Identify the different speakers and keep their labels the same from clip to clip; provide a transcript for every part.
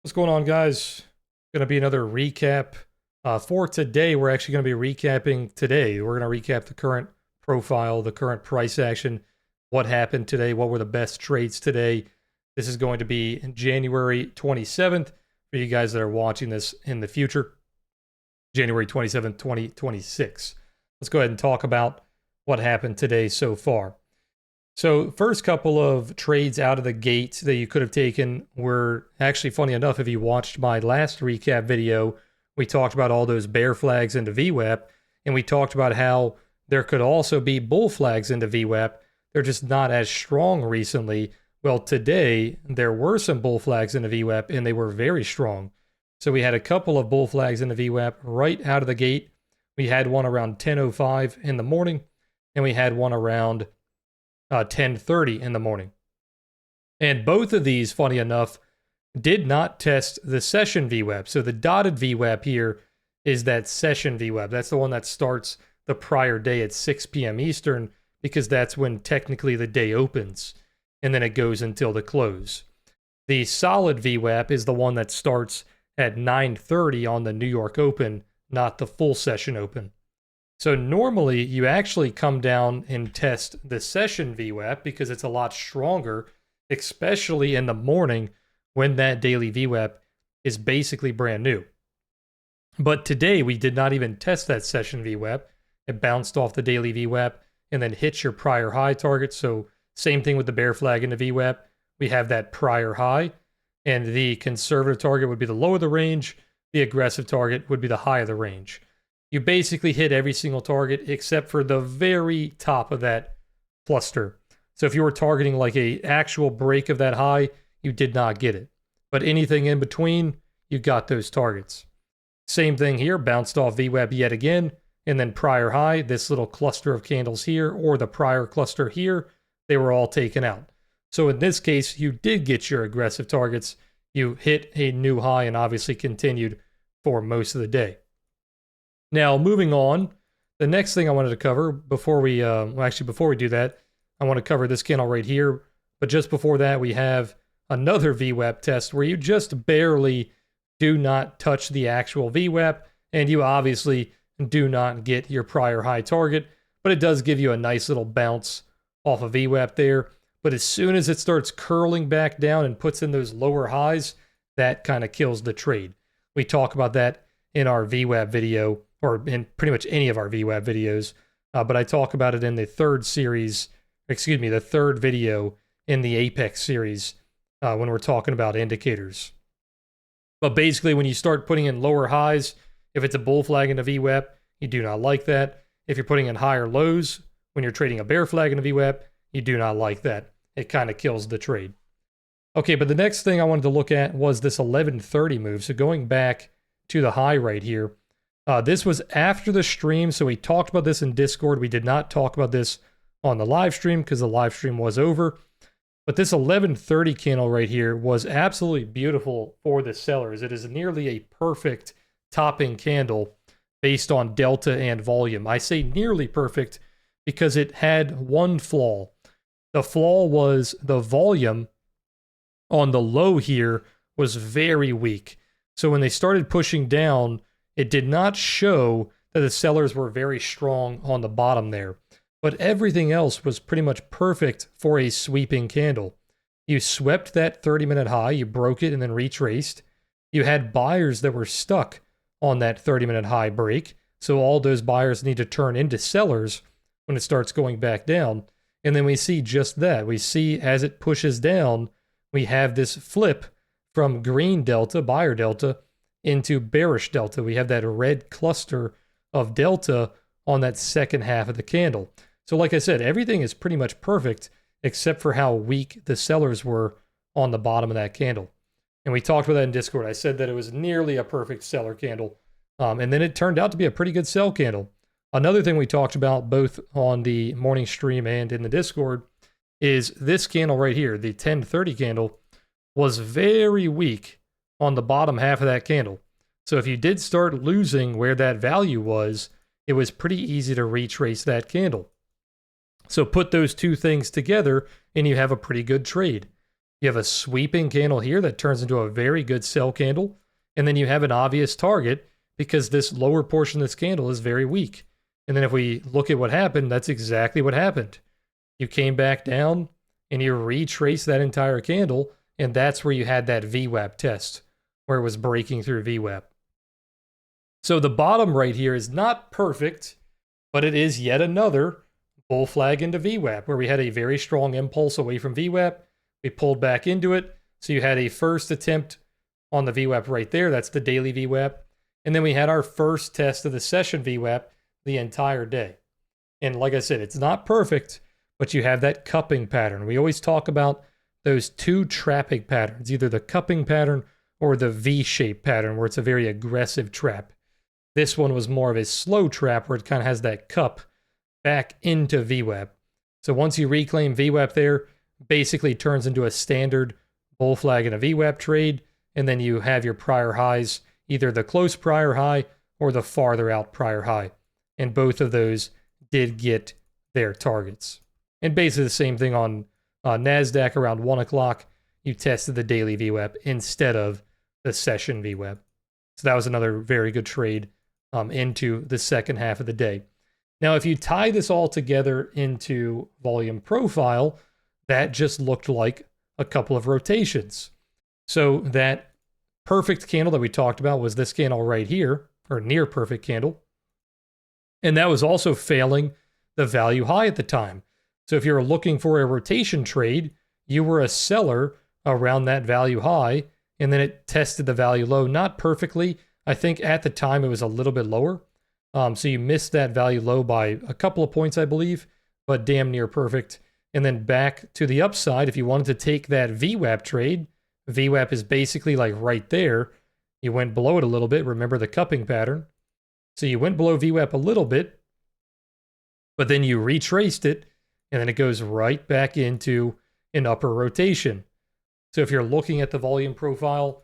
Speaker 1: What's going on, guys? Going to be another recap. For today, we're actually going to be recapping today. We're going to recap the current profile, the current price action, what happened today, what were the best trades today. This is going to be January 27th for you guys that are watching this in the future. January 27th, 2026. Let's go ahead and talk about what happened today so far. So first couple of trades out of the gate that you could have taken were actually, funny enough, if you watched my last recap video, we talked about all those bear flags into VWAP, and we talked about how there could also be bull flags into VWAP. They're just not as strong recently. Well, today there were some bull flags into VWAP, and they were very strong. So we had a couple of bull flags into VWAP right out of the gate. We had one around 10:05 in the morning, and we had one around 10:30 in the morning. And both of these, funny enough, did not test the session VWAP. So the dotted VWAP here is that session VWAP. That's the one that starts the prior day at 6 p.m. Eastern, because that's when technically the day opens, and then it goes until the close. The solid VWAP is the one that starts at 9:30 on the New York Open, not the full session open. So normally you actually come down and test the session VWAP because it's a lot stronger, especially in the morning when that daily VWAP is basically brand new. But today we did not even test that session VWAP. It bounced off the daily VWAP and then hit your prior high target. So same thing with the bear flag in the VWAP. We have that prior high, and the conservative target would be the low of the range. The aggressive target would be the high of the range. You basically hit every single target except for the very top of that cluster. So if you were targeting like a actual break of that high, you did not get it. But anything in between, you got those targets. Same thing here, bounced off VWAP yet again, and then prior high, this little cluster of candles here, or the prior cluster here, they were all taken out. So in this case, you did get your aggressive targets. You hit a new high and obviously continued for most of the day. Now, moving on, the next thing I wanted to cover before we do that, I want to cover this candle right here. But just before that, we have another VWAP test where you just barely do not touch the actual VWAP, and you obviously do not get your prior high target, but it does give you a nice little bounce off of VWAP there. But as soon as it starts curling back down and puts in those lower highs, that kind of kills the trade. We talk about that in our VWAP video, or in pretty much any of our VWAP videos, but I talk about it in the third video in the Apex series when we're talking about indicators. But basically, when you start putting in lower highs, if it's a bull flag in a VWAP, you do not like that. If you're putting in higher lows, when you're trading a bear flag in a VWAP, you do not like that. It kind of kills the trade. Okay, but the next thing I wanted to look at was this 11:30 move. So going back to the high right here, this was after the stream, so we talked about this in Discord. We did not talk about this on the live stream because the live stream was over. But this 11:30 candle right here was absolutely beautiful for the sellers. It is nearly a perfect topping candle based on delta and volume. I say nearly perfect because it had one flaw. The flaw was the volume on the low here was very weak. So when they started pushing down, it did not show that the sellers were very strong on the bottom there. But everything else was pretty much perfect for a sweeping candle. You swept that 30-minute high, you broke it and then retraced. You had buyers that were stuck on that 30-minute high break. So all those buyers need to turn into sellers when it starts going back down. And then we see just that. We see as it pushes down, we have this flip from green delta, buyer delta, into bearish delta. We have that red cluster of delta on that second half of the candle. So like I said, everything is pretty much perfect except for how weak the sellers were on the bottom of that candle. And we talked about that in Discord. I said that it was nearly a perfect seller candle. And then it turned out to be a pretty good sell candle. Another thing we talked about both on the morning stream and in the Discord is this candle right here, the 10:30 candle, was very weak on the bottom half of that candle. So if you did start losing where that value was, it was pretty easy to retrace that candle. So put those two things together and you have a pretty good trade. You have a sweeping candle here that turns into a very good sell candle. And then you have an obvious target because this lower portion of this candle is very weak. And then if we look at what happened, that's exactly what happened. You came back down and you retraced that entire candle. And that's where you had that VWAP test where it was breaking through VWAP. So the bottom right here is not perfect, but it is yet another bull flag into VWAP where we had a very strong impulse away from VWAP. We pulled back into it. So you had a first attempt on the VWAP right there. That's the daily VWAP. And then we had our first test of the session VWAP the entire day. And like I said, it's not perfect, but you have that cupping pattern. We always talk about those two trapping patterns, either the cupping pattern or the V-shaped pattern where it's a very aggressive trap. This one was more of a slow trap where it kind of has that cup back into VWAP. So once you reclaim VWAP there, basically turns into a standard bull flag in a VWAP trade, and then you have your prior highs, either the close prior high or the farther out prior high. And both of those did get their targets. And basically the same thing on NASDAQ around 1 o'clock, you tested the daily VWAP instead of the session VWAP. So that was another very good trade into the second half of the day. Now, if you tie this all together into volume profile, that just looked like a couple of rotations. So that perfect candle that we talked about was this candle right here, or near perfect candle. And that was also failing the value high at the time. So if you're looking for a rotation trade, you were a seller around that value high, and then it tested the value low, not perfectly. I think at the time it was a little bit lower. So you missed that value low by a couple of points, I believe, but damn near perfect. And then back to the upside, if you wanted to take that VWAP trade, VWAP is basically like right there. You went below it a little bit. Remember the cupping pattern. So you went below VWAP a little bit, but then you retraced it, and then it goes right back into an upper rotation. So if you're looking at the volume profile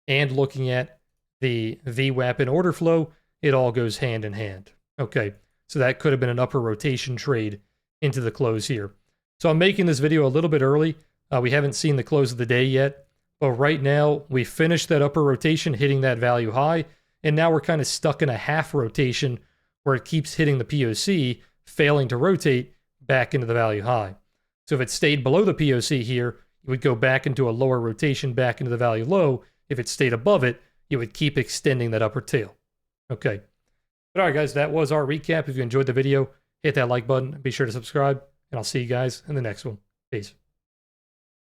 Speaker 1: and looking at the VWAP and order flow, it all goes hand in hand. Okay, so that could have been an upper rotation trade into the close here. So I'm making this video a little bit early. We haven't seen the close of the day yet, but right now we finished that upper rotation, hitting that value high, and now we're kind of stuck in a half rotation where it keeps hitting the POC, failing to rotate back into the value high. So if it stayed below the POC here, you would go back into a lower rotation back into the value low. If it stayed above it, you would keep extending that upper tail. Okay. But all right, guys, that was our recap. If you enjoyed the video, hit that like button. Be sure to subscribe, and I'll see you guys in the next one. Peace.